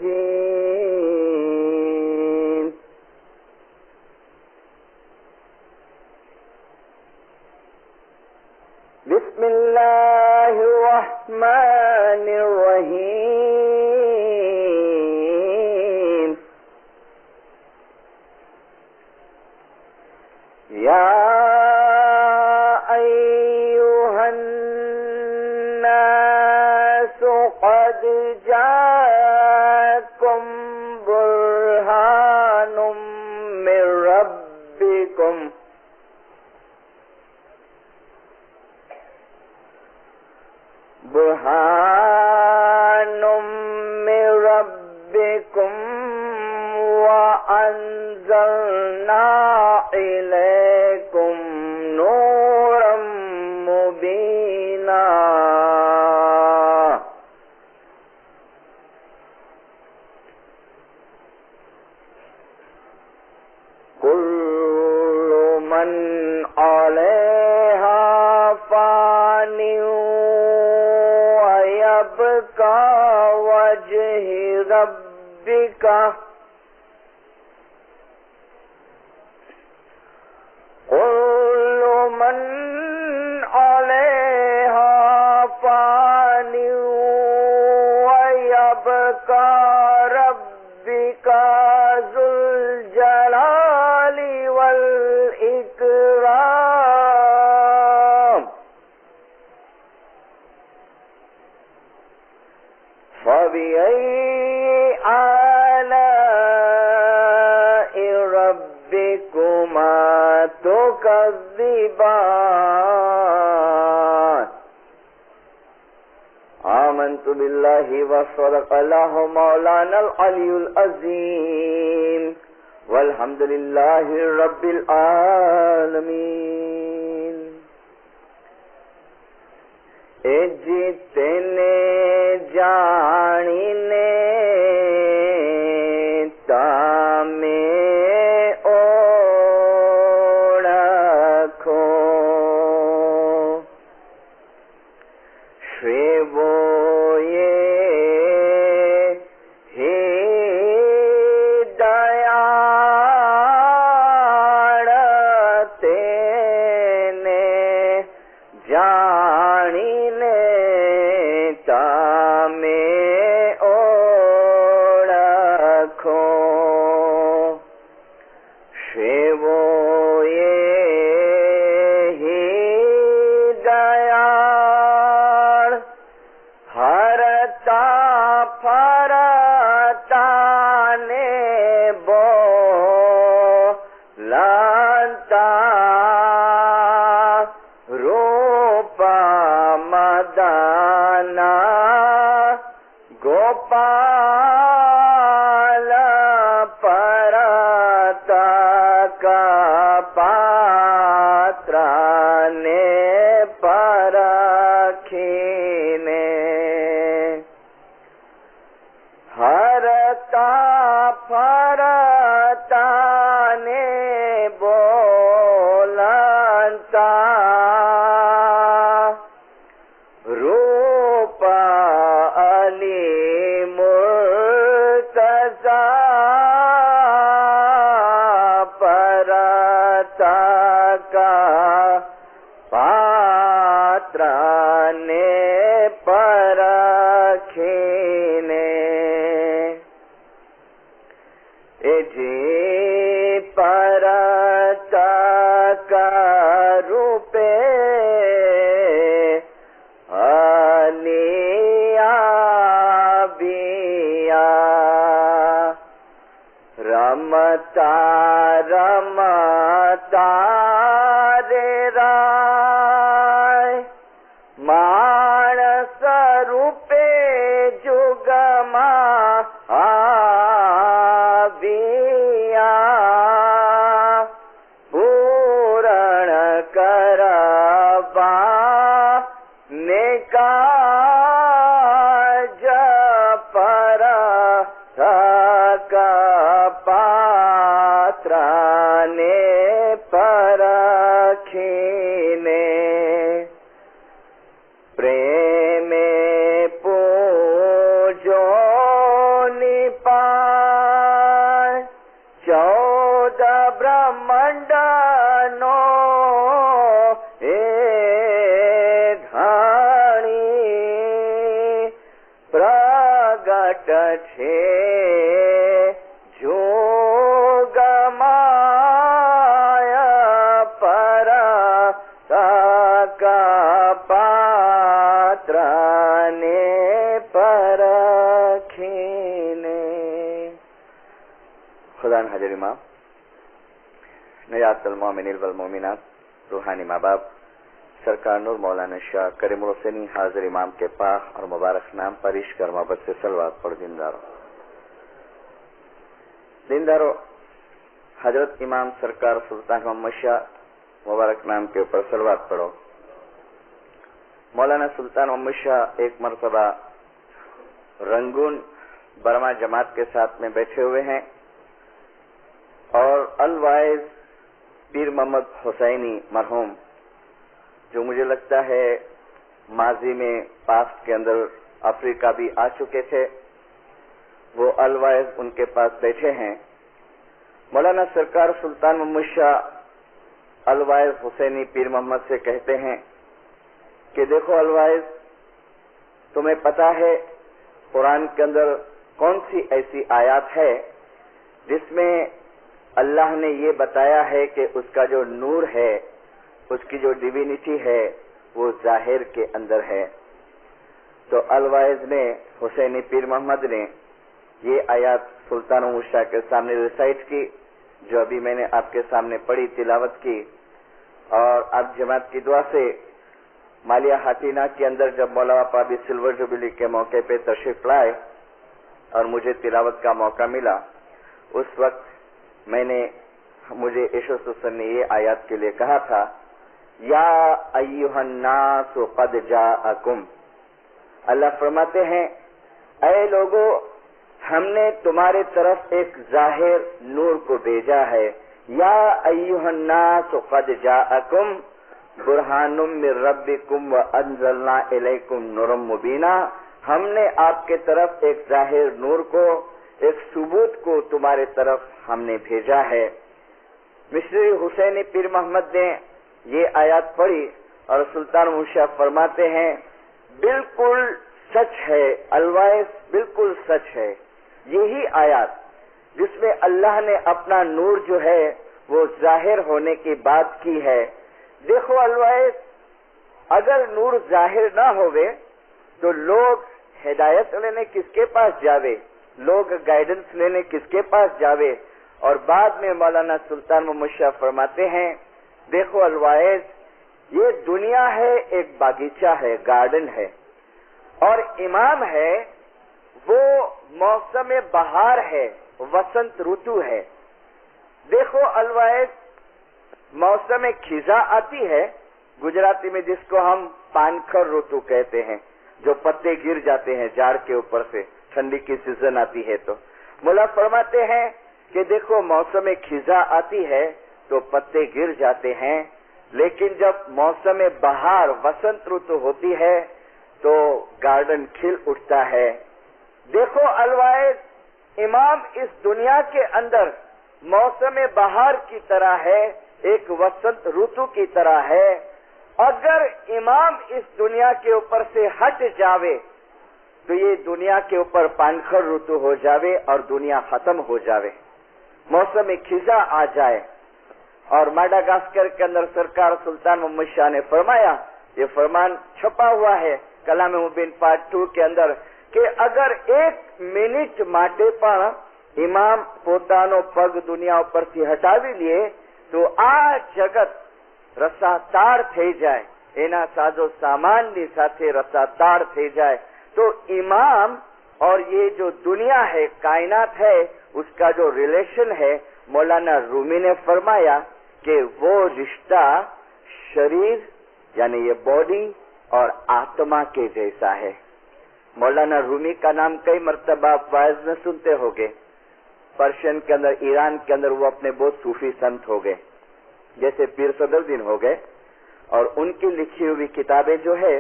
الرجيم بسم الله الرحمن الرحيم يا أيها الناس قد جاءكم برهان من ربكم وأنزلنا إليكم نورا مبينا كل من عليها فان ويبقى وجه ربك كل من عليها فان ويبقى ربك ذو الجلال والإكرام فبأي آلاء ربكما تكذبان آمنت بالله وصدق الله مولانا العلي العظيم والحمد لله رب العالمين جتنے جاننے تامے اوڑکھو شویبوئے گٹھے جوگمایا پرا کا پاترانے پرکھینے. خدا حاضر امام نجات المومنین والمومنات روحانی ماں باپ سرکار نور مولانا شاہ کریم الحسینی حاضر امام کے پاک اور مبارک نام پر عشق اور محبت سے صلوات پڑھ. دیندارو حضرت امام سرکار سلطان محمد شاہ مبارک نام کے اوپر صلوات پڑھو. مولانا سلطان محمد شاہ ایک مرتبہ رنگون برما جماعت کے ساتھ میں بیٹھے ہوئے ہیں اور الوائز پیر محمد حسینی مرحوم جو مجھے لگتا ہے ماضی میں پاسٹ کے اندر افریقہ بھی آ چکے تھے، وہ الوائز ان کے پاس بیٹھے ہیں. مولانا سرکار سلطان محمد شاہ الوائز حسینی پیر محمد سے کہتے ہیں کہ دیکھو الوائز، تمہیں پتا ہے قرآن کے اندر کون سی ایسی آیات ہے جس میں اللہ نے یہ بتایا ہے کہ اس کا جو نور ہے، اس کی جو ڈیوینٹی ہے وہ ظاہر کے اندر ہے. تو الوائز نے حسینی پیر محمد نے یہ آیات سلطان محمد شاہ کے سامنے ریسائٹ کی جو ابھی میں نے آپ کے سامنے پڑھی، تلاوت کی. اور آپ جماعت کی دعا سے مالیہ ہاتینہ کے اندر جب مولانا پابی سلور جوبلی کے موقع پہ تشریف لائے اور مجھے تلاوت کا موقع ملا، اس وقت مجھے عیش حسن نے یہ آیات کے لیے کہا تھا، یا ایھا الناس قد جاءکم. اللہ فرماتے ہیں اے لوگو، ہم نے تمہارے طرف ایک ظاہر نور کو بھیجا ہے. یا ایھا الناس قد جاءکم برہان من ربکم وانزلنا الیکم نورا مبینا. ہم نے آپ کے طرف ایک ظاہر نور کو، ایک ثبوت کو تمہارے طرف ہم نے بھیجا ہے. مشری حسینی پیر محمد نے یہ آیات پڑھی اور سلطان مشاہ فرماتے ہیں بالکل سچ ہے الوائز، بالکل سچ ہے. یہی آیات جس میں اللہ نے اپنا نور جو ہے وہ ظاہر ہونے کی بات کی ہے. دیکھو الوائز، اگر نور ظاہر نہ ہوئے تو لوگ ہدایت لینے کس کے پاس جاوے، لوگ گائیڈنس لینے کس کے پاس جاوے. اور بعد میں مولانا سلطان محمد شاہ فرماتے ہیں دیکھو الوائز، یہ دنیا ہے ایک باغیچہ ہے، گارڈن ہے، اور امام ہے وہ موسم بہار ہے، وسنت رتو ہے. دیکھو الوائز، موسم خزاں آتی ہے گجراتی میں جس کو ہم پانکھر رتو کہتے ہیں، جو پتے گر جاتے ہیں جاڑ کے اوپر سے، ٹھنڈی کی سیزن آتی ہے. تو مولا فرماتے ہیں کہ دیکھو موسم خزاں آتی ہے تو پتے گر جاتے ہیں، لیکن جب موسم بہار وسنت رتو ہوتی ہے تو گارڈن کھل اٹھتا ہے. دیکھو الوائز، امام اس دنیا کے اندر موسم بہار کی طرح ہے، ایک وسنت رتو کی طرح ہے. اگر امام اس دنیا کے اوپر سے ہٹ جاوے تو یہ دنیا کے اوپر پانکھر رتو ہو جاوے اور دنیا ختم ہو جاوے، موسم خزاں آ جائے. اور ماڈاگاسکر کے اندر سرکار سلطان محمد شاہ نے فرمایا، یہ فرمان چھپا ہوا ہے کلام مبین پارٹ 2 کے اندر، کہ اگر 1 મિનિટ માટે પણ ઇમામ પોતાનો પગ દુનિયા ઉપરથી હટાવી લે તો આ જગત રસાતાળ થઈ જાય, એના સાજો સામાનની સાથે રસાતાળ થઈ જાય. તો ઇમામ اور یہ جو دنیا ہے، کائنات ہے، اس کا جو ریلیشن ہے، مولانا رومی نے فرمایا کہ وہ رشتہ شریر یعنی یہ باڈی اور آتما کے جیسا ہے. مولانا رومی کا نام کئی مرتبہ آپ وائز میں سنتے ہوگے. پرشین کے اندر، ایران کے اندر وہ اپنے بہت صوفی سنت ہو گئے، جیسے پیر صدر دین ہو گئے، اور ان کی لکھی ہوئی کتابیں جو ہے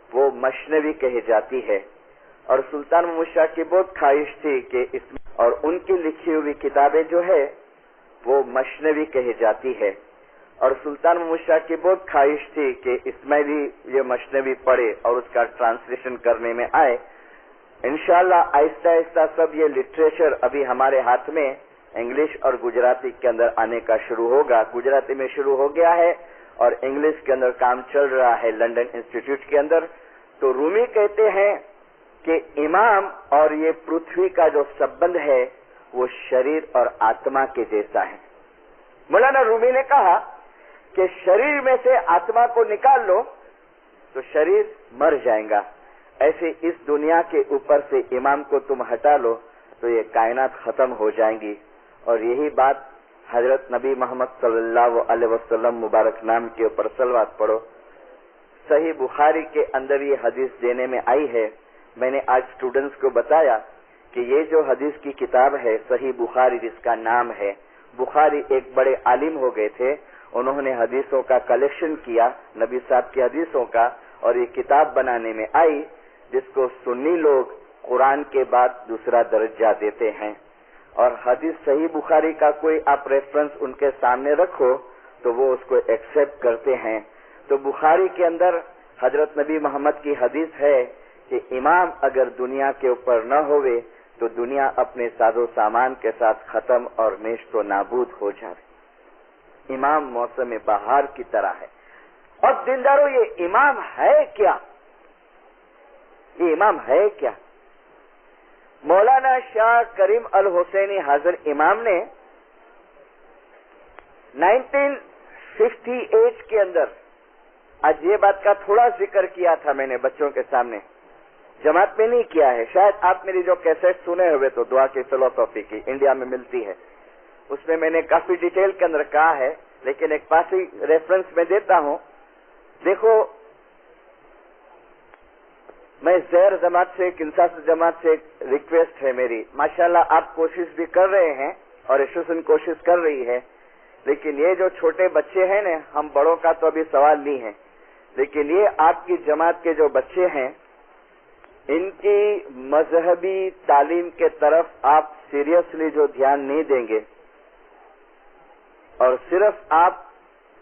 وہ مشنوی کہی جاتی ہے. اور سلطان محمد شاہ کی بہت خواہش تھی کہ اور ان کی لکھی ہوئی کتابیں جو ہے وہ مشنوی کہی جاتی ہے. اور سلطان محمد شاہ کی بہت خواہش تھی کہ اس میں بھی یہ مشنوی پڑھے اور اس کا ٹرانسلیشن کرنے میں آئے. इंशाल्लाह आहिस्ता आहिस्ता सब ये लिटरेचर अभी हमारे हाथ में इंग्लिश और गुजराती के अंदर आने का शुरू होगा। गुजराती में शुरू हो गया है और इंग्लिश के अंदर काम चल रहा है लंदन इंस्टीट्यूट के अंदर। तो रूमी कहते हैं कि इमाम और ये पृथ्वी का जो संबंध है वो शरीर और आत्मा के जैसा है। मौलाना रूमी ने कहा कि शरीर में से आत्मा को निकाल लो तो शरीर मर जाएगा, ऐसे इस दुनिया के ऊपर से इमाम को तुम हटा लो तो ये कायनात खत्म हो जाएंगी। और यही बात हजरत नबी मोहम्मद सल्लल्लाहु अलैहि वसल्लम मुबारक नाम के ऊपर सलवात पढ़ो। सही बुखारी के अंदर ये हदीस देने में आई है। मैंने आज स्टूडेंट्स को बताया कि ये जो हदीस की किताब है सही बुखारी जिसका नाम है, बुखारी एक बड़े आलिम हो गए थे, उन्होंने हदीसों का कलेक्शन किया नबी साहब की हदीसों का और ये किताब बनाने में आई जिसको सुन्नी लोग कुरान के बाद दूसरा दर्जा देते हैं। और हदीस सही बुखारी का कोई आप रेफरेंस उनके सामने रखो तो वो उसको एक्सेप्ट करते हैं। तो बुखारी के अंदर हजरत नबी मोहम्मद की हदीस है कि इमाम अगर दुनिया के ऊपर न होवे तो दुनिया अपने साजो सामान के साथ खत्म और नेश्त व नाबूद हो जाए। इमाम मौसम बहार की तरह है। अब दिलदारों ये इमाम है क्या? ये इमाम है क्या? मौलाना शाह करीम अल हुसैनी हाजिर इमाम ने 1958 के अंदर, आज ये बात का थोड़ा जिक्र किया था मैंने बच्चों के सामने, जमात में नहीं किया है, शायद आप मेरी जो कैसेट सुने हुए तो दुआ की फिलोसॉफी की इंडिया में मिलती है, उसमें मैंने काफी डिटेल के अंदर कहा है, लेकिन एक पासी रेफरेंस में देता हूं। देखो, मैं ज़हर जमात से, किंसास जमात से रिक्वेस्ट है मेरी, माशाल्लाह आप कोशिश भी कर रहे हैं और एसोसिएशन कोशिश कर रही है, लेकिन ये जो छोटे बच्चे हैं ना, हम बड़ों का तो अभी सवाल नहीं है, लेकिन ये आपकी जमात के जो बच्चे हैं इनकी मजहबी तालीम के तरफ आप सीरियसली जो ध्यान नहीं देंगे और सिर्फ आप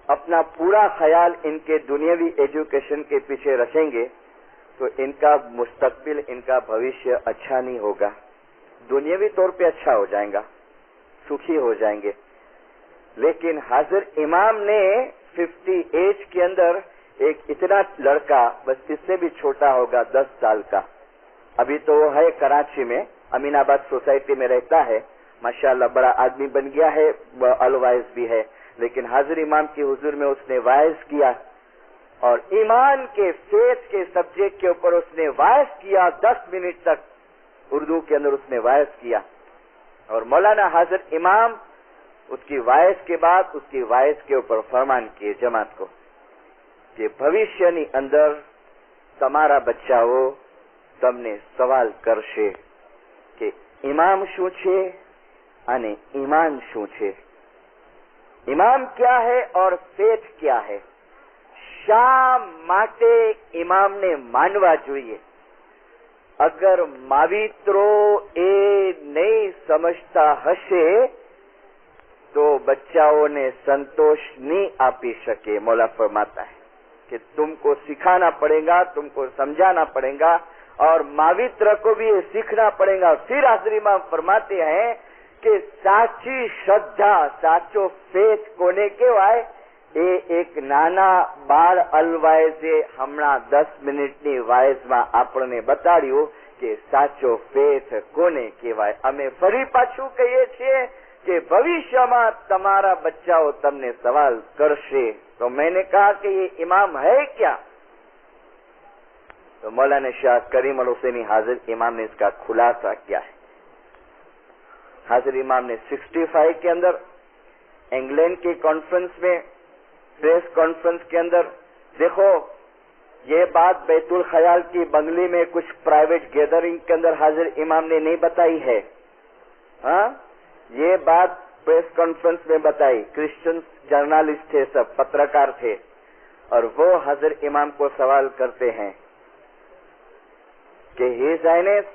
अपना पूरा ख्याल इनके दुनियावी एजुकेशन के पीछे रखेंगे तो इनका मुस्तकबिल, इनका भविष्य अच्छा नहीं होगा। दुनियावी तौर पे अच्छा हो जाएगा, सुखी हो जाएंगे। लेकिन हाजिर इमाम ने 58 के अंदर एक इतना लड़का, बस इससे भी छोटा होगा, 10 साल का, अभी तो वो है कराची में, अमीनाबाद सोसाइटी में रहता है, माशाल्लाह बड़ा आदमी बन गया है, अलवाइज भी है, लेकिन हाजिर इमाम की हुजूर में उसने वाइज किया और ईमान के फेथ के सब्जेक्ट के ऊपर उसने वाइज किया। 10 मिनट तक उर्दू के अंदर उसने वाइज किया और मौलाना हाजिर इमाम उसकी वाइज के बाद उसकी वाइज के ऊपर फरमान किए जमात को कि भविष्यની અંદર તમારા બચ્ચાઓ તમને સવાલ કરશે કે ઇમામ શું છે અને ઈમાન શું છે, ઇમામ क्या है और फेथ क्या है, શા માટે ઇમામને માનવા જોઈએ। અગર માવિત્રો એ નહીં સમજતા હશે तो बच्चाओं ने संतोष नहीं आपी सके। मौला फरमाता है कि तुमको सिखाना पड़ेगा, तुमको समझाना पड़ेगा और मावित्र को भी ये सीखना पड़ेगा। फिर हाज़िर इमाम फरमाते हैं कि साची श्रद्धा, साचो फेथ कोने कहेवाय એ એક નાના બાળ અલવાયજે હમણાં 10 મિનિટની વાયઝમાં આપણને બતાડ્યું કે સાચો ફેથ કોને કહેવાય। અમે ફરી પાછું કહીએ છીએ कि भविष्य में तुम्हारा बच्चाओं तमने सवाल करशे। तो मैंने कहा कि ये इमाम है क्या? तो मौलाना शाह करीम अल हुसैनी हाजिर इमाम ने इसका खुलासा किया है। हाजिर इमाम ने 65 के अंदर इंग्लैंड की कॉन्फ्रेंस में, प्रेस कॉन्फ्रेंस के अंदर, देखो ये बात बैतुल ख्याल की बंगली में कुछ प्राइवेट गैदरिंग के अंदर हाजिर इमाम ने नहीं बताई है, हाँ, ये बात प्रेस कॉन्फ्रेंस में बताई। क्रिश्चियन जर्नलिस्ट थे, सब पत्रकार थे और वो हाजिर इमाम को सवाल करते हैं कि हिज हाइनेस,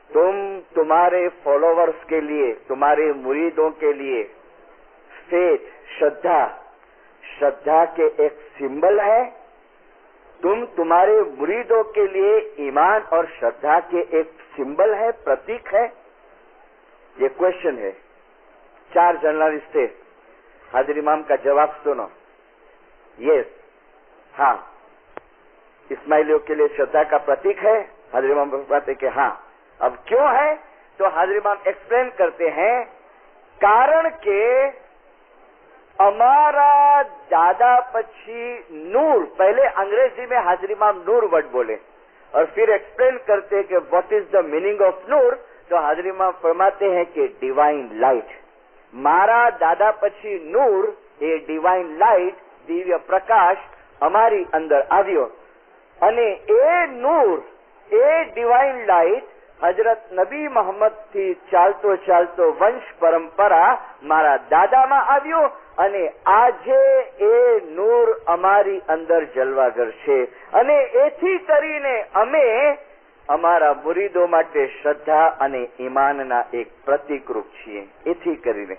तुम तुम्हारे फॉलोवर्स के लिए, तुम्हारे मुरीदों के लिए फेथ, श्रद्धा के एक सिंबल है, तुम तुम्हारे मुरीदों के लिए ईमान और श्रद्धा के एक सिंबल है, प्रतीक है? ये क्वेश्चन है। 4 जर्नलिस्ट थे। हाजिर इमाम का जवाब सुनो। यस, हाँ, इस्माइलियों के लिए श्रद्धा का प्रतीक है। हाजिर इमाम बताते कि हाँ। अब क्यों है? तो हाजिर इमाम एक्सप्लेन करते हैं, कारण के हमारा दादा पछी नूर, पहले अंग्रेजी में हाजिर इमाम नूर वर्ड बोले और फिर एक्सप्लेन करते कि what is the meaning of नूर। तो हाजिर इमाम फरमाते हैं कि डिवाइन लाइट, मारा दादा पछी नूर, a divine light, Divya Prakash हमारी अंदर આવ્યો અને એ નૂર, એ ડિવાઇન લાઇટ હજરત નબી મોહમ્મદ થી ચાલતો ચાલતો વંશ પરંપરા મારા દાદામાં આવ્યો અને આજે એ નૂર અમારી અંદર જલવાગર છે અને એથી કરીને અમે અમારા મુરીદો માટે શ્રદ્ધા અને ઈમાનના એક પ્રતીકરૂપ છીએ। એથી કરીને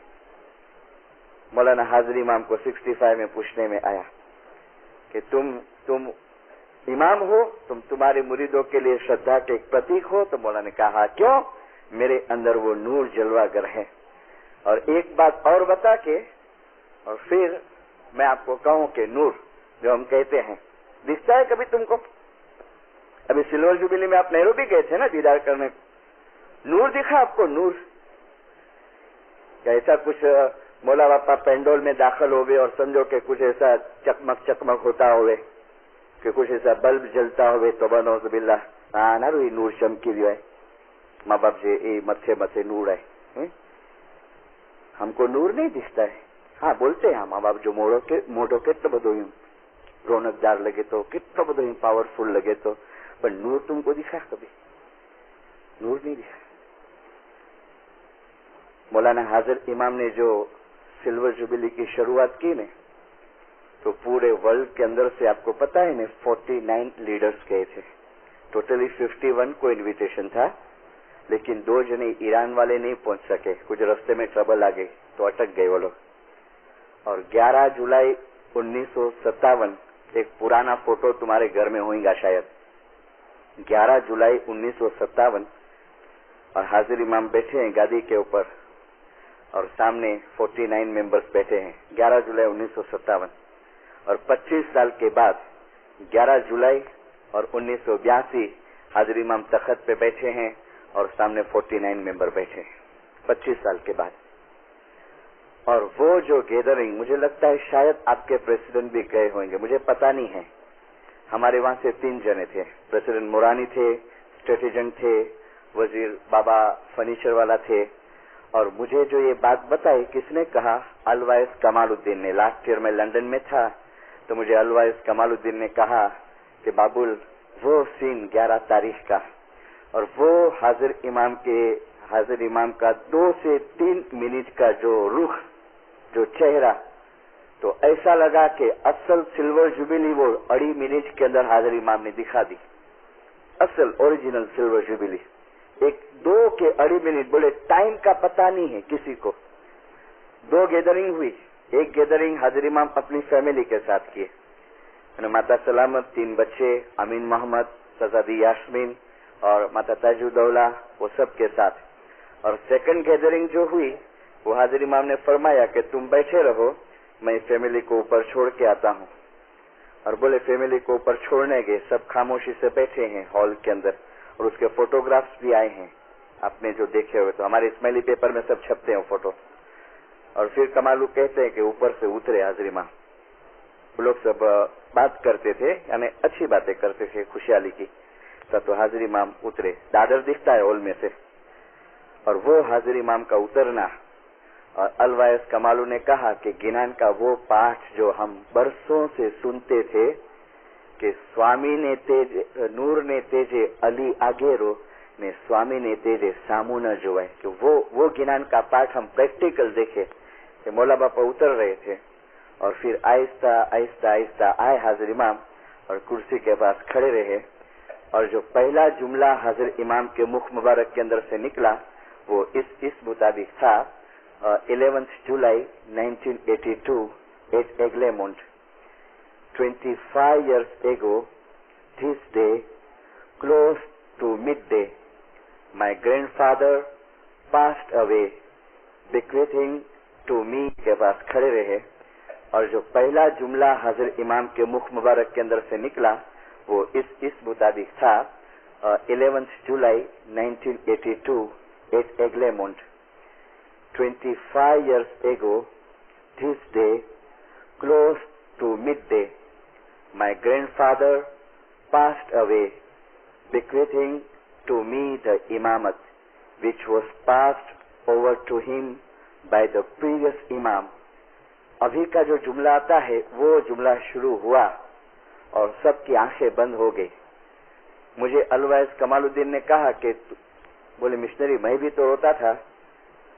मौलाना हाजिर इमाम को 65 में पूछने में आया कि तुम इमाम हो, तुम्हारे मुरीदों के लिए श्रद्धा के एक प्रतीक हो। तो मौलाना ने कहा क्यों? मेरे अंदर वो नूर जलवागर है। और एक बात और बता के और फिर मैं आपको कहूं कि नूर जो हम कहते हैं दिखता है कभी तुमको? अभी सिल्वर जुबिली में आप नैरोबी गए थे ना दीदार करने, नूर दिखा आपको? नूर क्या ऐसा कुछ मौला बापा पेंडोल में दाखिल हो गए और समझो कि कुछ ऐसा चकमक चकमक होता होवे कि कुछ ऐसा बल्ब जलता होवे तो बनो बिल्ला ना रू नूर चमकी रही है माँ बाप जे ए मथे मथे नूर है। हमको नूर नहीं दिखता है। हाँ बोलते हैं माँ बाप जो मोटो कितना बधो रौनकदार लगे तो कितना बधो पावरफुल लगे तो, पर नूर तुमको दिखा? कभी नूर नहीं दिखा। मौलाना हाजिर इमाम ने जो सिल्वर जुबिली की शुरुआत की ने तो पूरे वर्ल्ड के अंदर से आपको पता है ना 49 लीडर्स गए थे। टोटली 51 को इनविटेशन था, लेकिन 2 जने ईरान वाले नहीं पहुंच सके, कुछ रास्ते में ट्रबल आ गई तो अटक गए वो लोग। और 11 जुलाई 1957, एक पुराना फोटो तुम्हारे घर में होगा शायद, 11 जुलाई 1957, और हाजिर इमाम बैठे हैं गादी के ऊपर और सामने 49 मेंबर्स बैठे हैं। 11 जुलाई 1957 और 25 साल के बाद 11 जुलाई और 1982 हाजिर इमाम तख्त पे बैठे हैं और सामने 49 मेंबर बैठे हैं 25 साल के बाद। और वो जो गैदरिंग, मुझे लगता है शायद आपके प्रेसिडेंट भी गए होंगे, मुझे पता नहीं है। हमारे वहां से 3 जने थे, प्रेसिडेंट मुरानी थे, स्ट्रेटेजेंट थे, वजीर बाबा फर्नीचर वाला थे। और मुझे जो ये बात बताई किसने कहा? अलवाइस कमालुद्दीन ने। लास्ट ईयर में लंदन में था तो मुझे अलवाइस कमालुद्दीन ने कहा कि बाबुल वो सीन 11 तारीख का और वो हाजिर इमाम का 2 से 3 मिनट का जो रुख, जो चेहरा, तो ऐसा लगा कि असल सिल्वर जुबिली वो 2.5 मिनट के अंदर हाजिर इमाम ने दिखा दी। असल ओरिजिनल सिल्वर जुबिली 1-2 के 2.5 मिनट, बोले टाइम का पता नहीं है किसी को। 2 गैदरिंग हुई। एक गैदरिंग हाजिर इमाम अपनी फैमिली के साथ किए, माता सलामत, 3 बच्चे, अमीन मोहम्मद, सजादी यास्मीन और माता ताजुद्दौला, वो सब के साथ। और सेकंड गैदरिंग जो हुई वो हाजिर इमाम ने फरमाया कि तुम बैठे रहो, मैं फैमिली को ऊपर छोड़ के आता हूँ। और बोले फैमिली को ऊपर छोड़ने गए, सब खामोशी से बैठे हैं हॉल के अंदर और उसके फोटोग्राफ्स भी आए हैं, आपने जो देखे हुए, तो हमारे इस्माइली पेपर में सब छपते हैं फोटो। और फिर कमालू कहते हैं कि ऊपर से उतरे हाजिर इमाम, वो लोग सब बात करते थे, यानी अच्छी बातें करते थे खुशहाली की। तो हाजिर इमाम उतरे, दादर दिखता है हॉल में से, और वो हाजिर इमाम का उतरना। और अलवाइस कमालू ने कहा कि गिनान का वो पाठ जो हम बरसों से सुनते थे कि स्वामी ने तेजे नूर ने तेजे अली आगेरो ने स्वामी ने तेजे सामू न जो है, कि वो गिनान का पाठ हम प्रैक्टिकल देखे कि मौला बापा उतर रहे थे। और फिर आहिस्ता आहिस्ता आहिस्ता आए हाजिर इमाम और कुर्सी के पास खड़े रहे। और जो पहला जुमला हाजिर इमाम के मुख मुबारक के अंदर से निकला वो इस मुताबिक था, 11 जुलाई 1982 at Eglemont, 25 years ago this day, close to midday, my grandfather passed away, bequeathing to me के पास खड़े रहे। और जो पहला जुमला हजरत इमाम के मुख मुबारक के अंदर से निकला वो इस मुताबिक था, 11th July 1982 at Eglemont, 25 years ago, this day, close to midday, my grandfather passed away, bequeathing to me the imamat, which was passed over to him by the previous imam. अभी का जो जुमला आता है वो जुमला शुरू हुआ और सबकी आंखें बंद हो गई। मुझे अलवैस कमालुद्दीन ने कहा कि बोले मिशनरी मैं भी तो रोता था,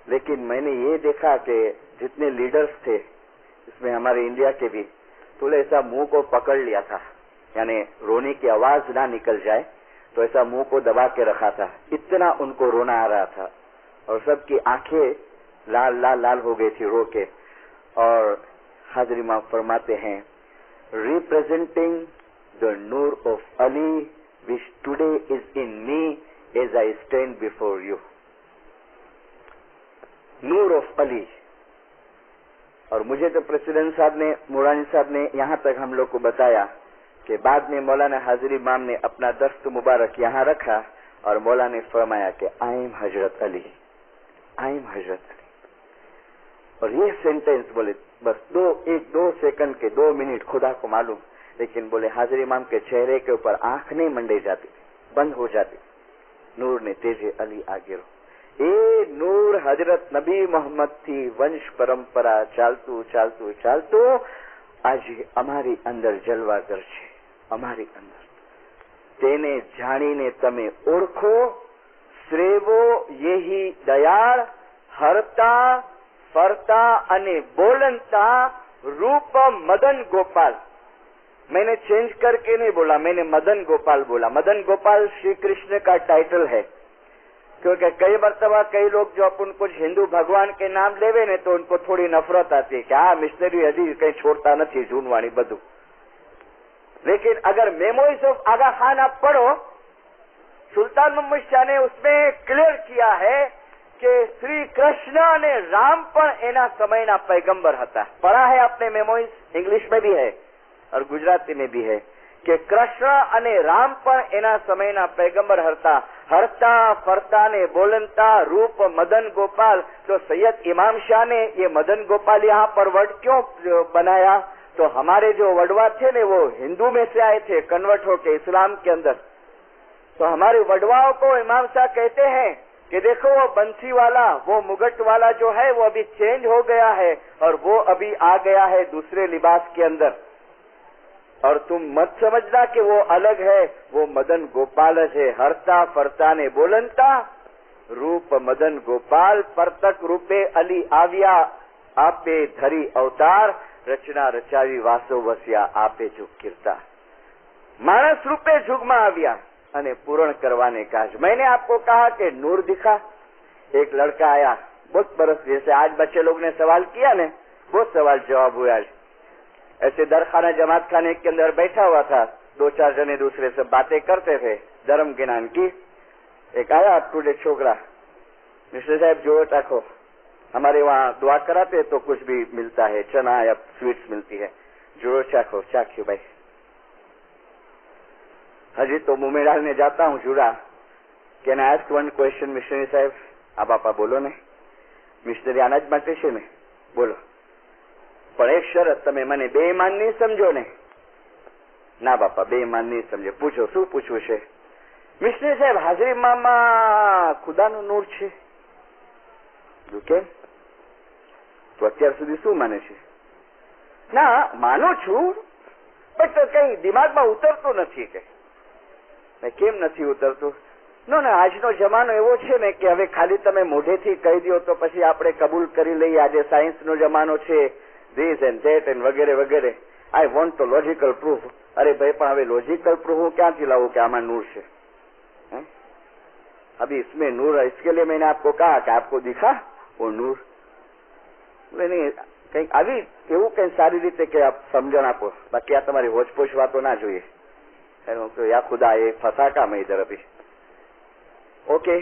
लेकिन मैंने ये देखा कि जितने लीडर्स थे इसमें हमारे इंडिया के भी, तो ऐसा मुंह को पकड़ लिया था, यानी रोने की आवाज ना निकल जाए तो ऐसा मुंह को दबा के रखा था, इतना उनको रोना आ रहा था और सबकी आंखें लाल लाल लाल हो गई थी रो के। और हाजरी मां फरमाते हैं, representing the noor of Ali which today is in me as I stand before you. Noor of Ali. और मुझे तो प्रेसिडेंट साहब ने, मुरानी साहब ने यहाँ तक हम लोग को बताया कि बाद में मौलाना हाजिर इमाम ने अपना दस्त मुबारक यहाँ रखा और मौलाना ने फरमाया कि I am Hazrat Ali, I am हजरत अली। और ये सेंटेंस बोले बस 2 सेकंड के 2 मिनट खुदा को मालूम, लेकिन बोले हाजिर इमाम के चेहरे के ऊपर आंख नहीं मंडे जाती, बंद हो जाती। नूर ने तेजे अली आगे रो। ए नूर हजरत नबी मोहम्मद थी वंश परंपरा चालतू चालतू चालतू आज અમારી અંદર જલવાગર છે, અમારી અંદર તેને જાણીને તમે ઓળખો, શ્રેવો યહી દયાળ હરતા फरता अने बोलनता रूप मदन गोपाल। मैंने चेंज करके नहीं बोला, मैंने मदन गोपाल बोला। मदन गोपाल श्री कृष्ण का टाइटल है, क्योंकि कई मरतबा कई लोग जो अपन कुछ हिंदू भगवान के नाम लेवे ने तो उनको थोड़ी नफरत आती है कि हाँ मिशनरी हजी कहीं छोड़ता नहीं जूनवाणी बधु। लेकिन अगर मेमोरीज ऑफ आगा खान आप पढ़ो, सुल्तान मोहम्मद शाह ने उसमें क्लियर किया है कि श्री कृष्ण ने राम पर एना समयना पैगंबर हता। पढ़ा है आपने मेमोरीज, इंग्लिश में भी है और गुजराती में भी है कि कृष्ण अने राम पर एना समयना पैगंबर हरता, हरता फरता ने बोलनता रूप मदन गोपाल। तो सैयद इमाम शाह ने ये मदन गोपाल यहाँ पर वर्ड क्यों बनाया? तो हमारे जो वडवा थे ने वो हिंदू में से आए थे, कन्वर्ट होके इस्लाम के अंदर। तो हमारे वडवाओं को इमाम शाह कहते हैं कि देखो वो बंसी वाला, वो मुगट वाला जो है वो अभी चेंज हो गया है और वो अभी आ गया है दूसरे लिबास के अंदर। और तुम मत समझना कि वो अलग है, वो मदन गोपाल है। हरता फरता ने बोलनता रूप मदन गोपाल, परतक रूपे अली आव्या आपे धरी अवतार, रचना रचावी वासो वस्या आपे जुग कीर्ता। मानस रूपे जुग में आव्या अने पूर्ण करवाने का। मैंने आपको कहा कि नूर दिखा। एक लड़का आया बहुत बरस, जैसे आज बच्चे लोग ने सवाल किया ने, बहुत सवाल जवाब हुआ। आज ऐसे दरखाना जमात खाने के अंदर बैठा हुआ था, 2-4 जने दूसरे से बातें करते थे धर्म ज्ञान की। एक आया टूडे छोकरा, मिस्टर साहब जो टाको, हमारे वहाँ दुआ कराते तो कुछ भी मिलता है, चना या स्वीट्स मिलती है, जोड़ो चाखो। चाख्यो भाई, हजी तो मुंह में डालने जाता हूँ जुड़ा। Can I ask one question missionary साहब? आप आपा बोलो ने, मिशनरी आना ज માટે છે ને, બોલો। પણ એક શરત, તમે મને બેઈમાન નહીં સમજો ને? ના બાપા બેઈમાન નહીં સમજે। પૂછો શું પૂછવું છે? મિશનરી સાહેબ હાજરીમાં ખુદાનું નૂર છે? કેમ? તો અત્યાર સુધી શું માને છે? ના માનું છું, બટ કઈ દિમાગમાં ઉતરતું નથી કે કેમ નથી ઉતરતું? નો ને આજનો જમાનો એવો છે ને કે હવે ખાલી તમે મોઢેથી કહી દો તો પછી આપણે કબૂલ કરી લઈએ। આજે સાયન્સનો જમાનો છે, ધીસ એન્ડ ધેટ એન્ડ વગેરે વગેરે। आई वॉन्ट तो लॉजिकल प्रूफ। अरे भाई पण હવે लॉजिकल प्रूफ હું ક્યાંથી લાવું કે આમાં नूर છે? अभी इसमें नूर है, इसके लिए मैंने आपको कहा कि आपको दिखा वो नूर? नहीं, कहीं આવી એવું કઈ સારી રીતે કે આપ સમજણ આપો, બાકી આ તમારી હોચપોચ વાતો ના જોઈએ। तो या खुदा ये फंसा का मैं इधर अभी। ओके,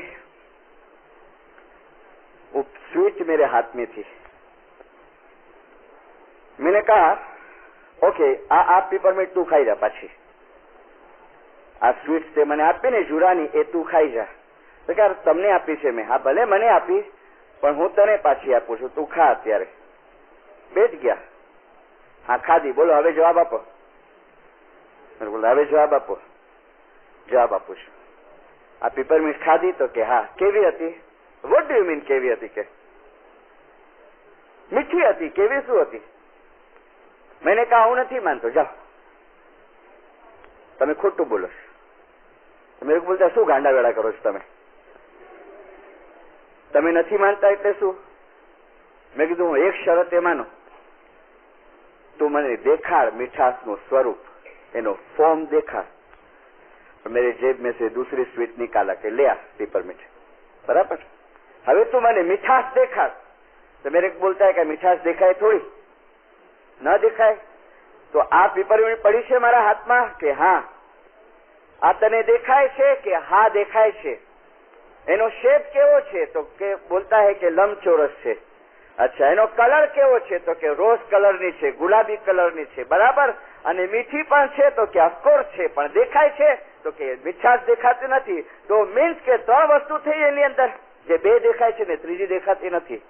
वो स्वीट मेरे हाथ में थी। मैंने कहा ओके आ पेपरमेंट तू खाई जा पाछी, आ स्वीट से मैंने आपी ने जुरानी ए तू खाई जा। तो क्या तमने आपी छे मैं? हाँ भले मने आपी, पण हूँ तने पाછી આપું છું, તું ખા અત્યારે। બેઠ ગયા, हाँ ખાધી, બોલો હવે જવાબ આપો। બોલો હવે જવાબ આપો। જવાબ આપું છું। આ પેપરમીન્ટ ખાધી? તો કે હા। કેવી હતી? વોટ ડુ યુ મીન કેવી હતી? કે મીઠી હતી। કેવી શું હતી? मैंने कहा હું નથી માનતો, જાઓ તમે ખોટું બોલો છો। મેરે को बोलता શું ગાંડા વેડા કરો છો તમે? તમે નથી માનતા એટલે શું? મેં કીધું હું એક શરતે માનું, તું મને દેખાડ મીઠાસનું સ્વરૂપ, એનો ફોર્મ દેખાડ। मेरे जेब में से दूसरी स्वीट निकाला के ले आ पेपरमिंट, बराबर। હવે તું મને મીઠાસ દેખાડ। तो मेरे को बोलता है कि મીઠાસ દેખાય થોડી, न દેખાય। તો આ પેપરમિંટ પડી છે મારા હાથમાં કે હા? આ તને દેખાય છે કે હા દેખાય છે? એનો શેપ કેવો છે? તો કે બોલता है કે લંબચોરસ છે। अच्छा, એનો કલર કેવો છે? તો કે રોઝ કલરની છે, ગુલાબી કલરની છે, બરાબર। અને મીઠી પણ છે? તો કે ઓફકોર્સ છે, પણ દેખાય છે? તો કે મીઠાશ દેખાતી નથી। તો મીન્સ કે ત્રણ વસ્તુ થઈ એની અંદર, જે બે દેખાય છે ને ત્રીજી દેખાતી નથી।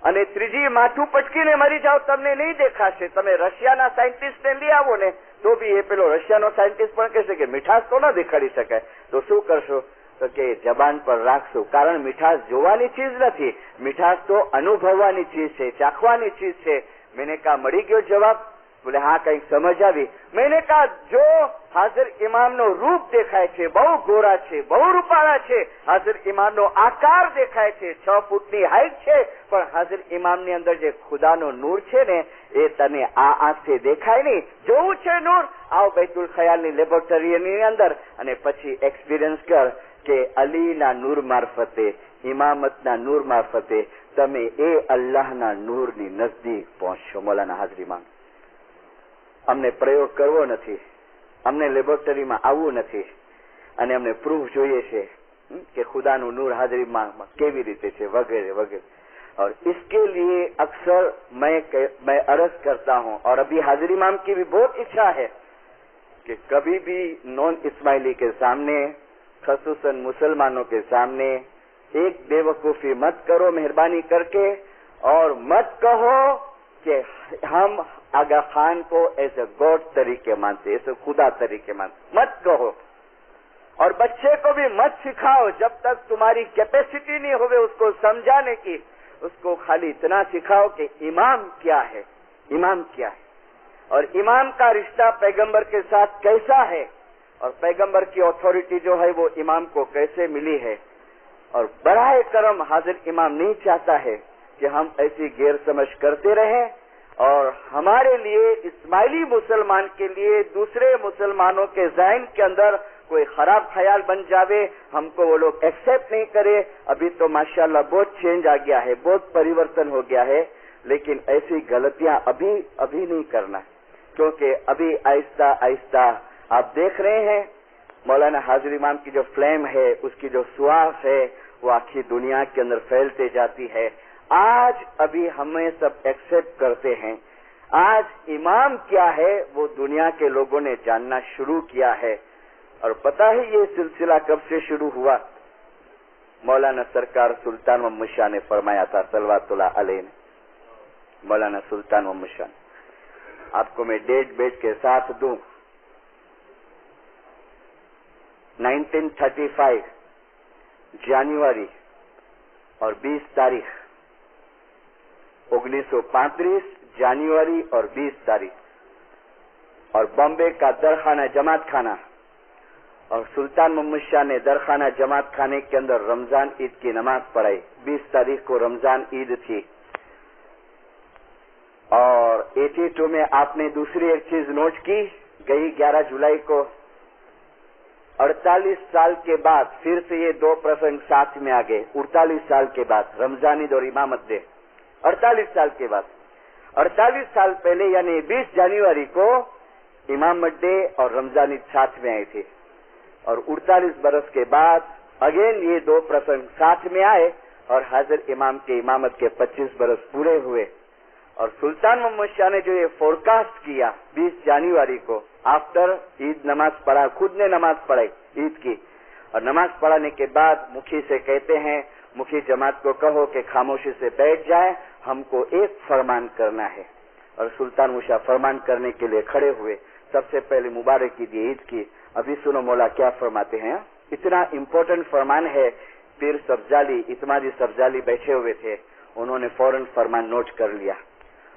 અને ત્રીજી માથું પટકીને મરી જાઓ તમને નહીં દેખાશે। તમે રશિયાના સાયન્ટિસ્ટને લઈ આવો ને તો બી એ પેલો રશિયાનો સાયન્ટિસ્ટ પણ કહેશે કે મીઠાશ તો ન દેખાડી શકાય। તો શું કરશો? તો કે જબાન પર રાખશું, કારણ મીઠાશ જોવાની ચીજ નથી, મીઠાશ તો અનુભવવાની ચીજ છે, ચાખવાની ચીજ છે। मैंने कहा મળી ગયો જવાબ? बोले हाँ કંઈક સમજ આવી। मैंने कहा जो हाजिर इमामનો રૂપ દેખાય છે, બહુ ગોરા છે, બહુ રૂપાળા છે, હાજર ઇમામનો આકાર દેખાય છે, 6 ફૂટની હાઈટ છે, પણ હાજર ઇમામની અંદર જે ખુદાનો નૂર છે ને એ તને આ આંખથી દેખાય નહીં। જોવું છે નૂર? આવ બૈતુલ ખયાલની લેબોરેટરીની અંદર અને પછી એક્સપિરિયન્સ કર કે અલીના નૂર મારફતે, ઇમામતના નૂર મારફતે તમે એ અલ્લાહના નૂરની નજદીક પહોંચશો। મૌલાના હાજર ઇમામ, અમને પ્રયોગ કરવો નથી, અમને લેબોરેટરીમાં આવવું નથી, અને અમને પ્રૂફ જોઈએ છે કે ખુદાનું નૂર હાજર ઇમામમાં કેવી રીતે છે, વગેરે વગેરે। और इसके लिए अक्सर मैं अर्ज करता हूँ, और अभी हाजिर इमाम की भी बहुत इच्छा है कि कभी भी नॉन इस्माइली के सामने, खसूसन मुसलमानों के सामने एक बेवकूफी मत करो मेहरबानी करके, और मत कहो कि हम आगा खान को एज ए गॉड तरीके मानते, ऐसे खुदा तरीके मानते, मत कहो। और बच्चे को भी मत सिखाओ जब तक तुम्हारी कैपेसिटी नहीं होवे उसको समझाने की। उसको खाली इतना सिखाओ कि इमाम क्या है, इमाम क्या है, और इमाम का रिश्ता पैगंबर के साथ कैसा है, और पैगंबर की अथॉरिटी जो है वो इमाम को कैसे मिली है। और बराए करम हाजिर इमाम नहीं चाहता है कि हम ऐसी गैर समझ करते रहें, और हमारे लिए इस्माइली मुसलमान के लिए दूसरे मुसलमानों के ज़हन के अंदर कोई खराब ख्याल बन जावे, हमको वो लोग एक्सेप्ट नहीं करे। अभी तो माशाल्लाह बहुत चेंज आ गया है, बहुत परिवर्तन हो गया है, लेकिन ऐसी गलतियां अभी नहीं करना, क्योंकि अभी आहिस्ता आहिस्ता आप देख रहे हैं मौलाना हाजिर इमाम की जो फ्लेम है, उसकी जो सुआस है, वो आखिरी दुनिया के अंदर फैलते जाती है। आज अभी हमें सब एक्सेप्ट करते हैं। आज इमाम क्या है वो दुनिया के लोगों ने जानना शुरू किया है। और पता है ये सिलसिला कब से शुरू हुआ? मौलाना सरकार सुल्तान मोहम्मद शाह ने फरमाया था, सल्लल्लाहु अलैहि ने, मौलाना सुल्तान मोहम्मद शाह। आपको मैं डेट बेट के साथ दूं, 1935 जनवरी और 20 तारीख, 1935 जनवरी और 20 तारीख, और बॉम्बे का दरखाना जमात खाना, और सुल्तान मोहम्मद शाह ने दरखाना जमात खाने के अंदर रमजान ईद की नमाज पढ़ाई। 20 तारीख को रमजान ईद थी। और 82 में आपने दूसरी एक चीज नोट की, गई 11 जुलाई को 48 साल के बाद फिर से ये दो प्रसंग साथ में आ गए। 48 साल के बाद रमजान ईद और इमामत डे, 48 साल के बाद, 48 साल पहले यानी 20 जनवरी को इमामत डे और रमजान ईद साथ में आए थे और 48 बरस के बाद अगेन ये दो प्रसंग साथ में आए और हाजिर इमाम के इमामत के 25 बरस पूरे हुए। और सुल्तान मोहम्मद शाह ने जो ये फोरकास्ट किया 20 जनवरी को आफ्टर ईद नमाज पढ़ा, खुद ने नमाज पढ़ाई ईद की और नमाज पढ़ाने के बाद मुखी से कहते हैं, मुखी जमात को कहो कि खामोशी से बैठ जाए, हमको एक फरमान करना है। और सुल्तान मुशा फरमान करने के लिए खड़े हुए। सबसे पहले मुबारकी दी ईद की। अभी सुनो मौला क्या फरमाते हैं। इतना इम्पोर्टेंट फरमान है, पीर सब्जाली इतमादी सब्जाली बैठे हुए थे, उन्होंने फौरन फरमान नोट कर लिया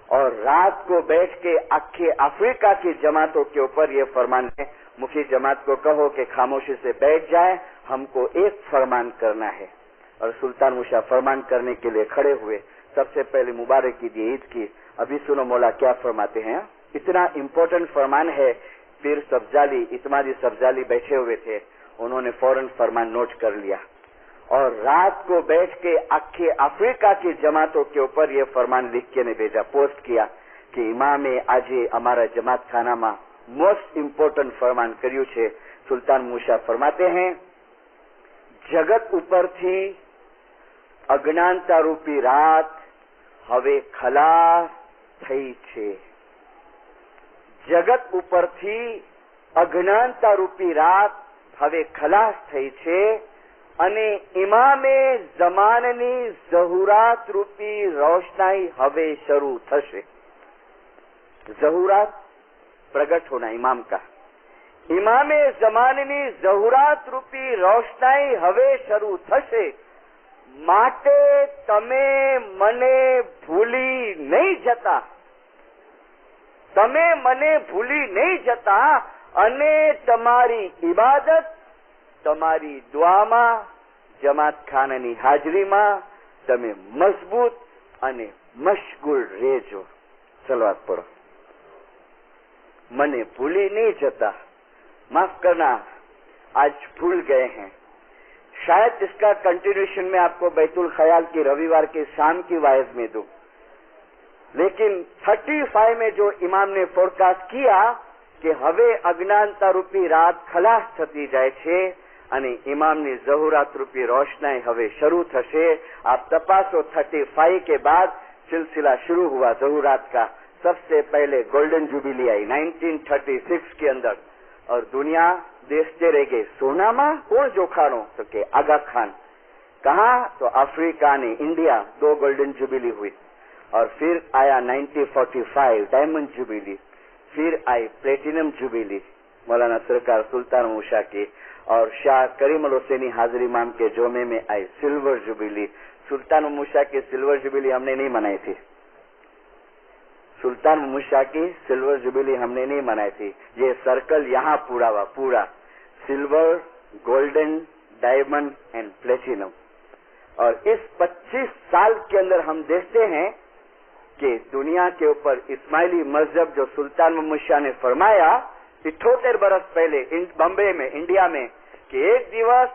और रात को बैठ के आखे अफ्रीका की जमातों के ऊपर ये फरमान है, मुखी जमात को कहो कि खामोशी से बैठ जाए, हमको एक फरमान करना है। और सुल्तान मुशा फरमान करने के लिए खड़े हुए। सबसे पहले मुबारकी दी ईद की। अभी सुनो मौला क्या फरमाते हैं। इतना इम्पोर्टेंट फरमान है, पीर सब्जाली इतमादी सब्जाली बैठे हुए थे, उन्होंने फौरन फरमान नोट कर लिया और रात को बैठ के आखे अफ्रीका की जमातों के ऊपर ये फरमान लिख के ने भेजा, पोस्ट किया कि इमामे આજે અમારા જમાત ખાનામાં મોસ્ટ ઇમ્પોર્ટન્ટ ફરમાન કર્યું છે। સુલ્તાન મૂસા ફરમાતે हैं, જગત ઉપરથી અજ્ઞાનતા રૂપી રાત હવે ખલાસ થઈ છે। જગત ઉપરથી અજ્ઞાનતા રૂપી રાત હવે ખલાસ થઈ છે અને ઇમામે જમાનની ઝહુરાત રૂપી રોશનાઈ હવે શરૂ થશે। ઝહુરાત प्रगट होना इमाम का, इमामे जमाननी ज़हुरात रूपी रोशनाई हवे शरू थशे, माटे तमे मने भूली नहीं जता, तमे मने भूली नहीं जता अने तमारी इबादत तमारी दुआमा जमात खानानी हाजरीमा तमे मजबूत अने मशगुल रहेजो। सलवात पढ़ो। मने भूली नहीं जता, माफ करना आज भूल गए हैं। शायद इसका कंटिन्यूएशन में आपको बैतुल ख्याल की रविवार के शाम की वाइज में दूं, लेकिन 35 में जो इमाम ने फोरकास्ट किया कि हवे अज्ञानता रूपी रात खलास थती जाए छे અને इमामनी ज़हुरात रूपी रोशनाई हवे शुरू थशे। आप तपासो 35 के बाद सिलसिला शुरू हुआ ज़हुरात का। सबसे पहले गोल्डन जुबिली आई 1936 के अंदर और दुनिया देखते रह गए, सोनामा कौन जोखानो तो के आगा खान। कहा तो अफ्रीका ने इंडिया 2 गोल्डन जुबिली हुई और फिर आया 1945 डायमंड जुबिली, फिर आई प्लेटिनम जुबिली मौलाना सरकार सुल्तान मूसा की और शाह करीम अल हुसैनी हाजिर इमाम के जोमे में आई सिल्वर जुबिली। सुल्तान मूसा की सिल्वर जुबिली हमने नहीं मनाई थी, सुल्तान मूसा की सिल्वर जुबिली हमने नहीं मनाई थी। ये सर्कल यहाँ पूरा हुआ, पूरा silver, golden, diamond and platinum. और इस 25 साल के अंदर हम देखते हैं कि दुनिया के ऊपर इस्माइली मजहब जो सुल्तान मोहम्मद शाह ने फरमाया 78 बरस पहले बॉम्बे में इंडिया में कि एक दिवस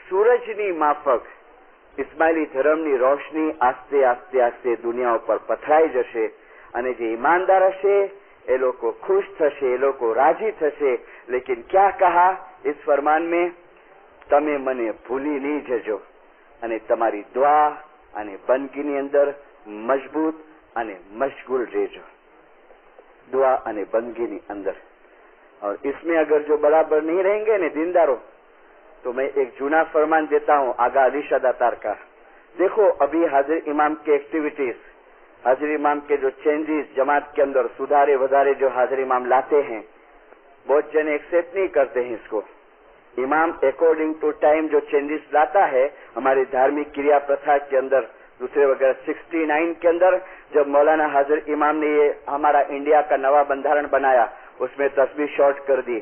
सूरजनी माफक इस्माइली धर्मनी रोशनी आस्ते आस्ते आस्ते दुनिया पर पथराई जशे અને જે ईमानदार હશે એ લોકો खुश થશે, એ લોકો રાજી થશે। लेकिन क्या कहा इस फरमान में, તમે મને ભૂલી નહીં જજો અને તમારી दुआ અને બંદગીની અંદર મજબૂત અને મશગુલ રહેજો, दुआ અને બંદગીની અંદર। और इसमें अगर जो बराबर नहीं रहेंगे ने दीनदारों, तो मैं एक जूना फरमान देता हूँ आगा अली शाह दातार का। देखो अभी हाजिर इमाम की एक्टिविटीज, हाजिर इमाम के जो चेंजेस जमात के अंदर सुधारे वधारे जो हाजिर इमाम लाते हैं, बहुत जन एक्सेप्ट नहीं करते हैं इसको। इमाम अकॉर्डिंग टू टाइम जो चेंजेस लाता है हमारी धार्मिक क्रिया प्रथा के अंदर दूसरे वगैरह 69 के अंदर जब मौलाना हाजिर इमाम ने ये हमारा इंडिया का नवा बंधारण बनाया, उसमें तस्वीर शॉर्ट कर दी,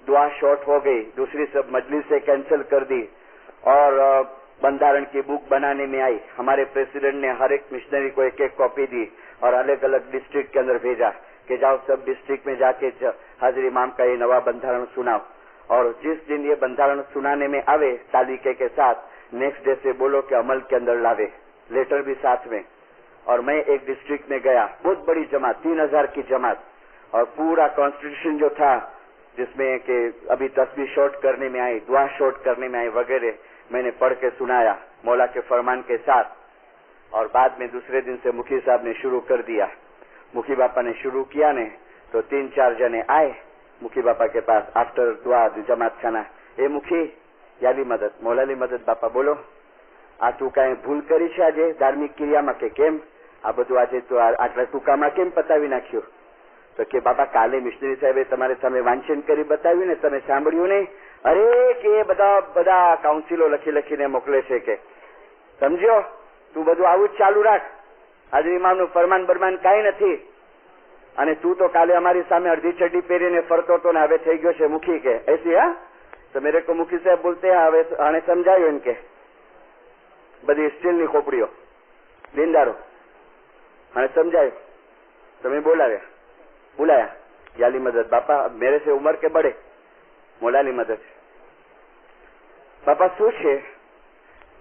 दुआ शॉर्ट हो गई, दूसरी सब मजलिस से कैंसिल कर दी और बंधारण की बुक बनाने में आई। हमारे प्रेसिडेंट ने हर एक मिशनरी को एक एक कॉपी दी और अलग अलग डिस्ट्रिक्ट के अंदर भेजा कि जाओ सब डिस्ट्रिक्ट में जाके हाजिर इमाम का ये नवा बंधारण सुनाओ और जिस दिन ये बंधारण सुनाने में आवे तालिके के साथ नेक्स्ट डे से बोलो कि अमल के अंदर लावे, लेटर भी साथ में। और मैं एक डिस्ट्रिक्ट में गया, बहुत बड़ी जमात 3000 की जमात, اور پورا کانسٹیٹیوشن جو تھا جس میں کہ ابھی تسبیح شارٹ کرنے میں آئی, دعا شارٹ کرنے میں آئی وغیرہ, میں نے پڑھ کے سنایا مولا کے فرمان کے ساتھ. اور بعد میں دوسرے دن سے مکھی صاحب نے شروع کر دیا. مکھی باپا نے شروع کیا نے تو 3-4 جنے آئے مکھی باپا کے پاس آفٹر دعا جماعت ખાના. એ મુખી યાલી મદદ મોલાલી મદદ બાપા બોલો, આ તું કાંઈ ભૂલ કરી છે આજે ધાર્મિક ક્રિયામાં કે કેમ આ બધું આજે તો આટલા ટૂંકામાં કેમ પતાવી નાખ્યું? તો કે બાપા કાલે મિશનરી સાહેબે તમારે સામે વાંચન કરી બતાવ્યું ને, તમે સાંભળ્યું નહીં? અરે કે બધા બધા કાઉન્સિલો લખી લખીને મોકલે છે કે સમજ્યો, તું બધું આવું જ ચાલુ રાખ, આજે ઇમામનું ફરમાન બરમાન કાંઈ નથી. અને તું તો કાલે અમારી સામે અડધી ચડ્ડી પહેરીને ફરતો હતો ને હવે થઈ ગયો છે મુખી કે એસી. હા તો મેરે કો મુખી સાહેબ બોલતે हैं હવે આને સમજાયું એમ કે બધી સ્ટીલની ખોપડીઓ લીંદારો અને સમજાયું. તમે बुलाया याली मदद बापा मेरे से उम्र के बड़े मोलाली मदद. बापा શું છે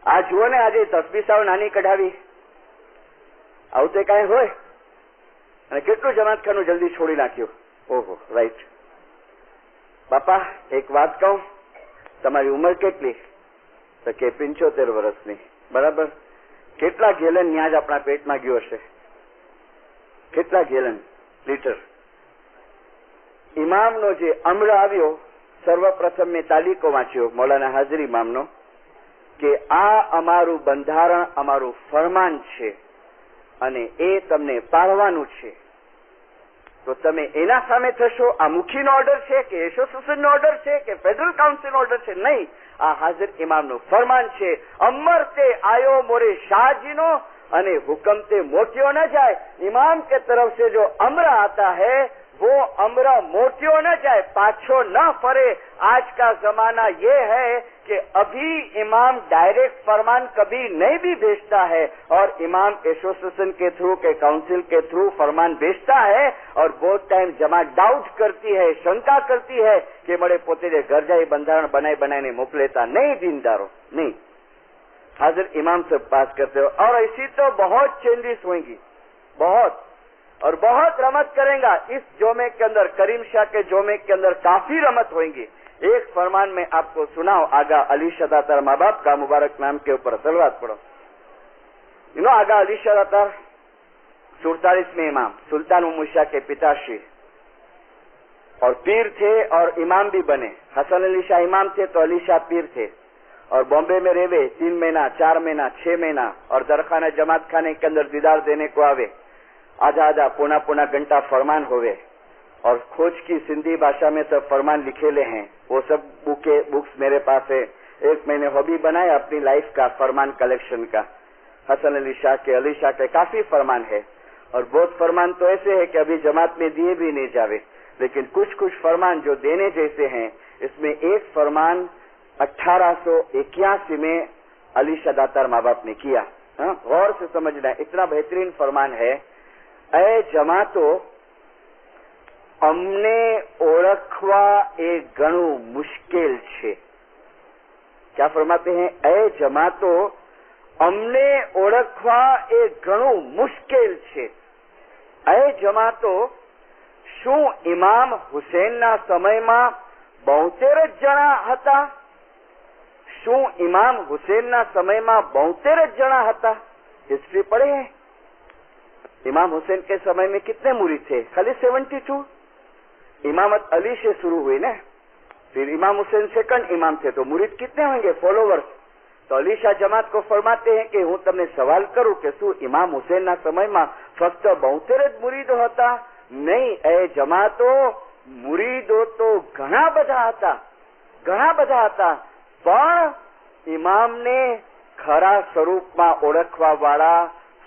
આ જુઓ ને આજે તસબીહ સાવ નાની કઢાવી, આવું તે કાંઈ હોય? અને કેટલું જમાતખાનું જલ્દી છોડી નાખ્યું. ઓહો રાઈટ. બાપા એક વાત કહું, તમારી ઉંમર કેટલી? તો કે 75 વર્ષની. બરાબર. કેટલા ગેલન ન્યાજ આપણા પેટમાં ગયો હશે? કેટલા ગેલન લીટર? ઇમામનો જે અમળ આવ્યો, સર્વપ્રથમ મેં તાલીકો વાંચ્યો મૌલાના હાજરી ઇમામનો કે આ અમારું બંધારણ, અમારું ફરમાન છે અને એ તમને પાળવાનું છે. તો તમે એના સામે થશો? આ મુખીનો ઓર્ડર છે કે એસોસિએશનનો ઓર્ડર છે કે ફેડરલ કાઉન્સિલનો ઓર્ડર છે? નહીં, આ હાજર ઇમામનું ફરમાન છે. અમર તે આયો મોરે શાહજીનો અને હુકમ તે મોટ્યો न जाए. इमाम के तरफ से जो अमर आता है वो अमर मोट्यो न जाए, पाछो न फरे. आज का जमाना ये है कि अभी इमाम डायरेक्ट फरमान कभी नहीं भी भेजता है और इमाम एसोसिएशन के थ्रू के काउंसिल के थ्रू फरमान भेजता है और बहुत टाइम जमात डाउट करती है, शंका करती है कि बड़े पोते घर जाए बंधारण बनाए मोकलेता नहीं, दीनदारों नहीं, हाजिर इमाम से पास करते हो. और ऐसी तो बहुत चेंजेस होंगी, बहुत, और बहुत रमत करेगा इस जोमे के अंदर. करीम शाह के जोमे के अंदर काफी रमत होंगी. एक फरमान में आपको सुनाओ, आगा अली शदातार माँ बाप का मुबारक नाम के ऊपर सलवात पढ़ो. आगा अली शदातार 47वें इमाम सुल्तान उमर शाह के पिताश्री और पीर थे और इमाम भी बने. हसन अली शाह इमाम थे तो अली शाह पीर थे. और बॉम्बे में रेवे 3 महीना 4 महीना 6 महीना और दरखाना जमात खाने के अंदर दीदार देने को आवे. आधा पौना घंटा फरमान होवे और खोज की सिंधी भाषा में सब फरमान लिखेले हैं. वो सब बुक्स मेरे पास है. एक मैंने हॉबी बनाया अपनी लाइफ का फरमान कलेक्शन का. हसन अली शाह के, अली शाह के काफी फरमान है और बहुत फरमान तो ऐसे है कि अभी जमात में दिए भी नहीं जावे, लेकिन कुछ फरमान जो देने जैसे हैं. इसमें एक फरमान 1881 में अली शदातार माँ बाप ने किया. गौर से समझना, इतना बेहतरीन फरमान है. ए जमातो अमने ओळखवा ए घणुं मुश्किल छे. क्या फरमाते हैं? ए जमातो अमने ओळखवा ए घणुं मुश्किल छे. ए जमातो શું ઇમામ હુસેનના સમયમાં 72 જણા હતા? શું ઇમામ હુસેનના સમયમાં 72 જણા હતા? हिस्ट्री पढ़े हैं. इमाम हुसैन के समय में कितने मुरीद थे? खाली 72. इमामत अली से शुरू हुई ना, फिर इमाम हुसैन सेकंड इमाम थे तो मुरीद कितने होंगे? फॉलोवर्स. तो अली शाह जमात को फरमाते हैं कि हूँ तमने सवाल करूं कि શું इमाम हुसैन ना समय में फक्त 72 જ मुरीदो હતા? नहीं, ए जमातो मुरीदो तो घणा બધા હતા, પણ ઇમામને ખરા સ્વરૂપમાં ઓળખવા વાળા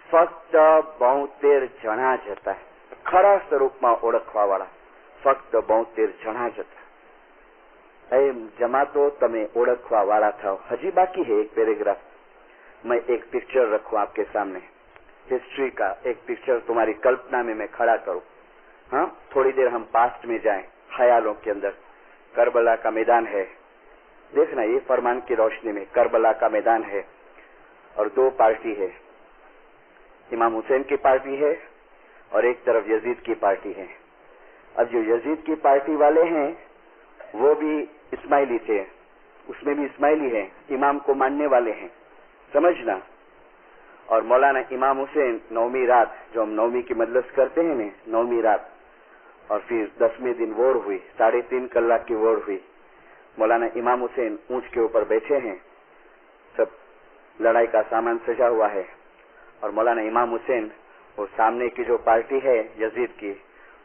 ફક્ત 72 જણા જ હતા. ખરા સ્વરૂપમાં ઓળખવા વાળા ફક્ત 72 જણા જ હતા. ए जमातो तमे ओळखवा वाला थाओ. हजी बाकी है एक पैराग्राफ. मैं एक पिक्चर रखूं आपके सामने, हिस्ट्री का एक पिक्चर तुम्हारी कल्पना में मैं खड़ा करूं. हाँ, थोड़ी देर हम पास्ट में जाएं, ख्यालों के अंदर. करबला का मैदान है, देखना ये फरमान की रोशनी में करबला का मैदान है और 2 पार्टी है. इमाम हुसैन की पार्टी है और एक तरफ यजीद की पार्टी है. अब जो यजीद की पार्टी वाले हैं वो भी इस्माइली थे, उसमें भी इस्माइली है, इमाम को मानने वाले हैं, समझना। और मौलाना इमाम हुसैन नौमी रात, जो हम नौमी की मजलिस करते हैं ना, नौमी रात, और फिर 10वें दिन वोर हुई, 3.5 कलाक की वोर हुई। मौलाना इमाम हुसैन ऊंट के ऊपर बैठे हैं, सब लड़ाई का सामान सजा हुआ है, और मौलाना इमाम हुसैन वो सामने की जो पार्टी है यजीद की,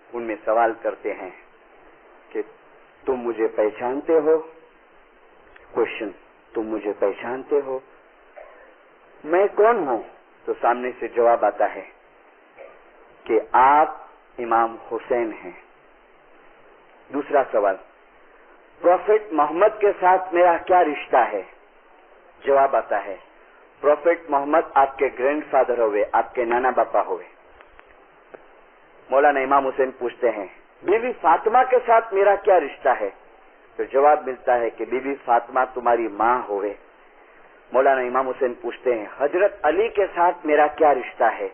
उनमें सवाल करते हैं कि तुम मुझे पहचानते हो? क्वेश्चन, तुम मुझे पहचानते हो? मैं कौन हूं? तो सामने से जवाब आता है कि आप इमाम हुसैन हैं। दूसरा सवाल, प्रोफेट मोहम्मद के साथ मेरा क्या रिश्ता है? जवाब आता है, प्रोफेट मोहम्मद आपके ग्रैंडफादर हुए, आपके नाना बापा हुए। मौलाना इमाम हुसैन पूछते हैं, बीबी फातिमा के साथ मेरा क्या रिश्ता है? तो जवाब मिलता है कि बीबी फातिमा तुम्हारी माँ हुए। मौलाना इमाम हुसैन पूछते हैं, हजरत अली के साथ मेरा क्या रिश्ता है?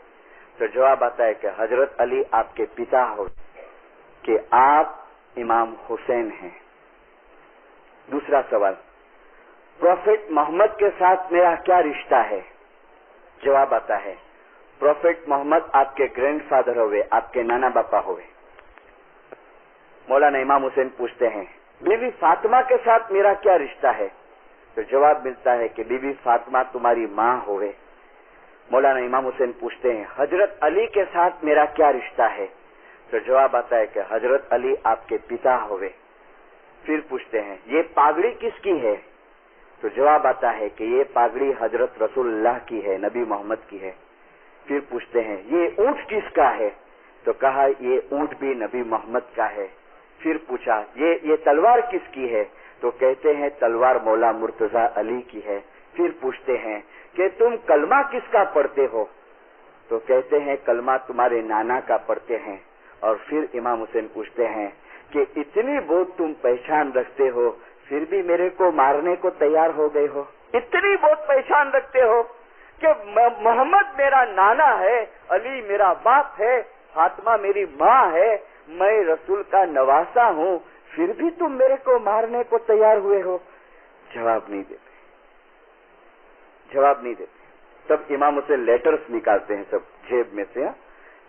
तो जवाब आता है कि हजरत अली आपके पिता हो, कि आप इमाम हुसैन हैं। दूसरा सवाल, प्रोफेट मोहम्मद के साथ मेरा क्या रिश्ता है? जवाब आता है, प्रोफेट मोहम्मद आपके ग्रैंडफादर हुए, आपके नाना बापा हुए। मौलाना इमाम हुसैन पूछते हैं, बीबी फातिमा के साथ मेरा क्या रिश्ता है? तो जवाब मिलता है कि बीबी फातिमा तुम्हारी माँ हुए। मौलाना इमाम हुसैन पूछते हैं, हजरत अली के साथ मेरा क्या रिश्ता है? तो जवाब आता है कि हजरत अली आपके पिता हुए। फिर पूछते हैं, ये पागड़ी किसकी है? तो जवाब आता है कि ये पागड़ी हजरत रसूलुल्लाह की है, नबी मोहम्मद की है। फिर पूछते हैं, ये ऊंट किसका है? तो कहा ये ऊंट भी नबी मोहम्मद का है। फिर पूछा, ये तलवार किसकी है? तो कहते हैं तलवार मौला मुर्तजा अली की है। फिर पूछते हैं कि तुम कलमा किसका पढ़ते हो? तो कहते हैं कलमा तुम्हारे नाना का पढ़ते हैं। और फिर इमाम हुसैन पूछते हैं कि इतनी बहुत तुम पहचान रखते हो, फिर भी मेरे को मारने को तैयार हो गए हो? इतनी बहुत पहचान रखते हो कि मोहम्मद मेरा नाना है, अली मेरा बाप है, फातिमा मेरी माँ है, मैं रसूल का नवासा हूँ, फिर भी तुम मेरे को मारने को तैयार हुए हो? जवाब नहीं देते, जवाब नहीं देते। तब इमाम हुसैन लेटर्स निकालते हैं सब जेब में से,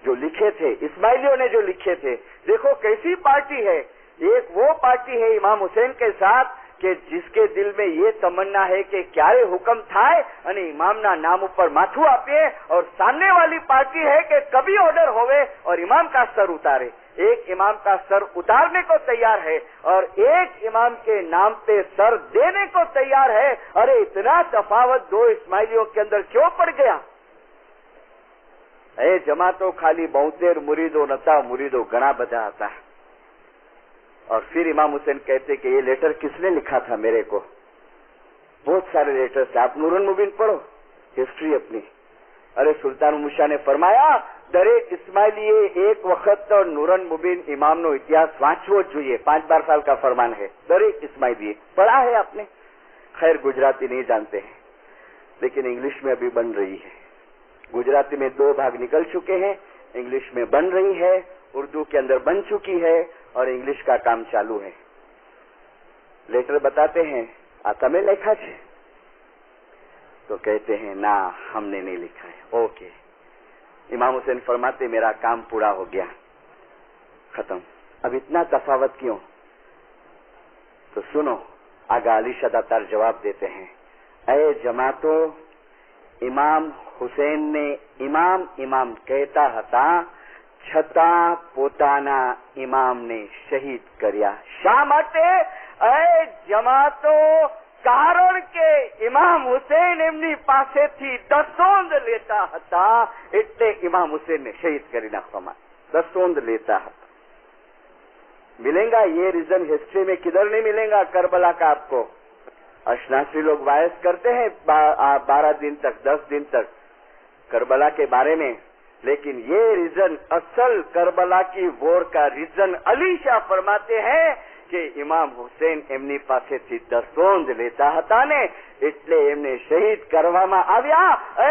जो लिखे थे इस्माइलियों ने, जो लिखे थे। देखो कैसी पार्टी है, एक वो पार्टी है इमाम हुसैन के साथ કે जिसके दिल में ये तमन्ना है कि क्यारे हुक्म थाय અને इमामना नाम ऊपर माथू आपे, और सामने वाली पार्टी है कि कभी ऑर्डर होवे और इमाम का सर उतारे। एक इमाम का सर उतारने को तैयार है और एक इमाम के नाम पे सर देने को तैयार है। अरे इतना तफावत दो इस्माइलियों के अंदर क्यों पड़ गया? ए जमातो खाली 72 मुरीदो नता, मुरीदो घना बधा હતા। और फिर इमाम हुसैन कहते कि ये लेटर किसने लिखा था मेरे को? बहुत सारे लेटर्स, आप नूरुन मुबीन पढ़ो हिस्ट्री अपनी। अरे सुल्तान मूसा ने फरमाया दरेक इस्माइलीए एक वक्त तो नूरुन मुबीन इमाम नो इतिहास वांचवो જોઈએ, 5-12 साल का फरमान है। दरेक इस्माइलीए पढ़ा है आपने? खैर गुजराती नहीं जानते हैं, लेकिन इंग्लिश में अभी बन रही है। गुजराती में 2 भाग निकल चुके हैं, इंग्लिश में बन रही है, उर्दू के अंदर बन चुकी है और इंग्लिश का काम चालू है। लेटर बताते हैं आता में लिखा है, तो कहते हैं ना हमने नहीं लिखा है। ओके, इमाम हुसैन फरमाते मेरा काम पूरा हो गया, खत्म। अब इतना तफावत क्यों? तो सुनो, आगा अली शदातार जवाब देते हैं, ऐ जमातो, इमाम हुसैन ने इमाम इमाम कहता હતા, છતાં પોતાના ઇમામને શહીદ કર્યા। શા માટે? એ જમાતો, કારણ કે ઇમામ હુસૈન એમની પાસેથી દસોંદ લેતા હતા, એટલે ઇમામ હુસૈનને શહીદ કરી નાખવામાં। દસોંદ લેતા હતા। मिलेगा ये रीजन हिस्ट्री में किधर नहीं मिलेगा करबला का आपको। अशनासी लोग वायस करते हैं 12 दिन तक, 10 दिन तक करबला के बारे में, लेकिन ये रीजन असल करबला की वोर का रीजन अली शाह फरमाते हैं कि इमाम हुसैन एमनी पासेથી દસોંદ લેતા હતા ને, એટલે એમને શહીદ કરવામાં આવ્યા। એ